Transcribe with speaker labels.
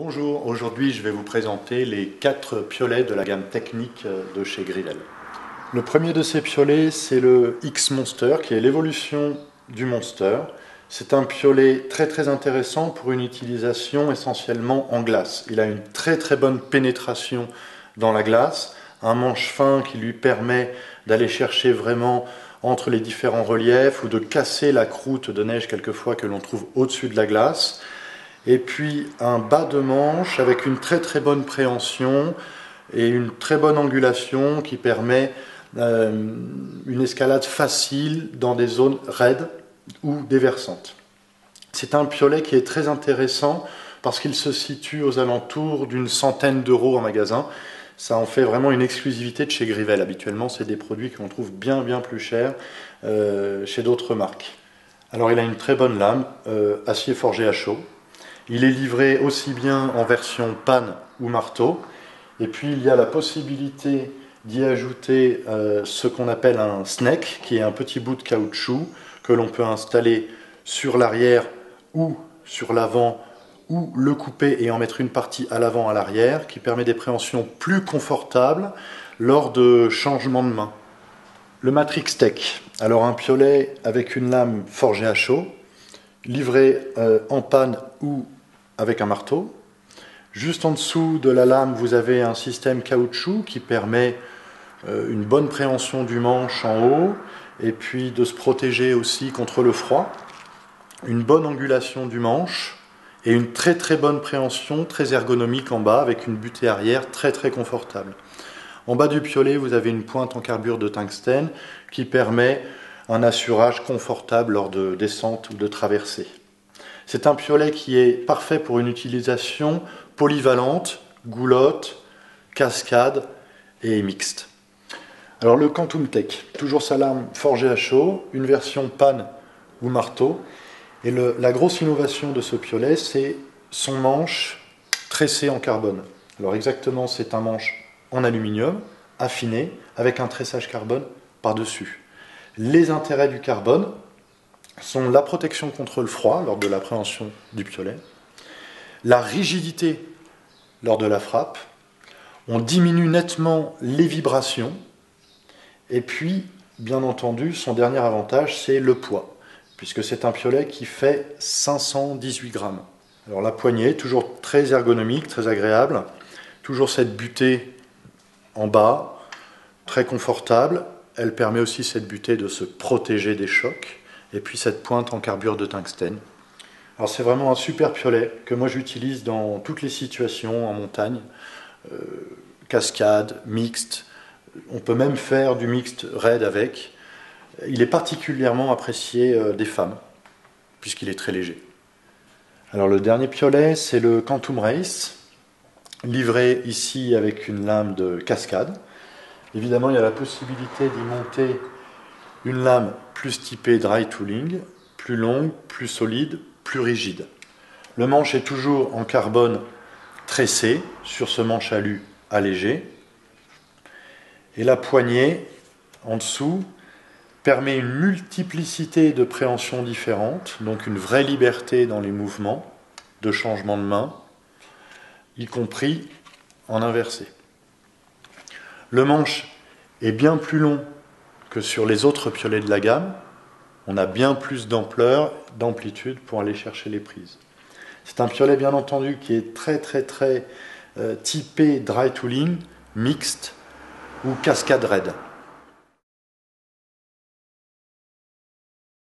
Speaker 1: Bonjour, aujourd'hui je vais vous présenter les 4 piolets de la gamme technique de chez Grivel. Le premier de ces piolets, c'est le X-Monster, qui est l'évolution du Monster. C'est un piolet très intéressant pour une utilisation essentiellement en glace. Il a une très bonne pénétration dans la glace, un manche fin qui lui permet d'aller chercher vraiment entre les différents reliefs ou de casser la croûte de neige quelquefois que l'on trouve au-dessus de la glace. Et puis un bas de manche avec une très bonne préhension et une très bonne angulation qui permet une escalade facile dans des zones raides ou déversantes. C'est un piolet qui est très intéressant parce qu'il se situe aux alentours d'une centaine d'euros en magasin. Ça en fait vraiment une exclusivité de chez Grivel. Habituellement, c'est des produits que l'on trouve bien plus chers chez d'autres marques. Alors il a une très bonne lame, acier forgé à chaud. Il est livré aussi bien en version panne ou marteau. Et puis il y a la possibilité d'y ajouter ce qu'on appelle un snack, qui est un petit bout de caoutchouc que l'on peut installer sur l'arrière ou sur l'avant, ou le couper et en mettre une partie à l'avant, à l'arrière, qui permet des préhensions plus confortables lors de changements de main. Le Matrix Tech, alors un piolet avec une lame forgée à chaud, livré en panne ou avec un marteau. Juste en dessous de la lame, vous avez un système caoutchouc qui permet une bonne préhension du manche en haut et puis de se protéger aussi contre le froid. Une bonne angulation du manche et une très bonne préhension, très ergonomique en bas avec une butée arrière très confortable. En bas du piolet, vous avez une pointe en carbure de tungstène qui permet un assurage confortable lors de descente ou de traversée. C'est un piolet qui est parfait pour une utilisation polyvalente, goulotte, cascade et mixte. Alors le Quantum Tech, toujours sa lame forgée à chaud, une version panne ou marteau. Et la grosse innovation de ce piolet, c'est son manche tressé en carbone. Alors exactement, c'est un manche en aluminium, affiné, avec un tressage carbone par-dessus. Les intérêts du carbone sont la protection contre le froid lors de l'appréhension du piolet, la rigidité lors de la frappe, on diminue nettement les vibrations, et puis, bien entendu, son dernier avantage, c'est le poids, puisque c'est un piolet qui fait 518 grammes. Alors la poignée, toujours très ergonomique, très agréable, toujours cette butée en bas, très confortable. Elle permet aussi, cette butée, de se protéger des chocs. Et puis cette pointe en carbure de tungstène. Alors c'est vraiment un super piolet que moi j'utilise dans toutes les situations, en montagne, cascade, mixte. On peut même faire du mixte raid avec. Il est particulièrement apprécié des femmes, puisqu'il est très léger. Alors le dernier piolet, c'est le Quantum Race, livré ici avec une lame de cascade. Évidemment, il y a la possibilité d'y monter une lame plus typée dry tooling, plus longue, plus solide, plus rigide. Le manche est toujours en carbone tressé sur ce manche alu allégé. Et la poignée, en dessous, permet une multiplicité de préhensions différentes, donc une vraie liberté dans les mouvements de changement de main, y compris en inversé. Le manche est bien plus long que sur les autres piolets de la gamme. On a bien plus d'ampleur, d'amplitude pour aller chercher les prises. C'est un piolet bien entendu qui est très typé dry tooling, mixte ou cascade raid.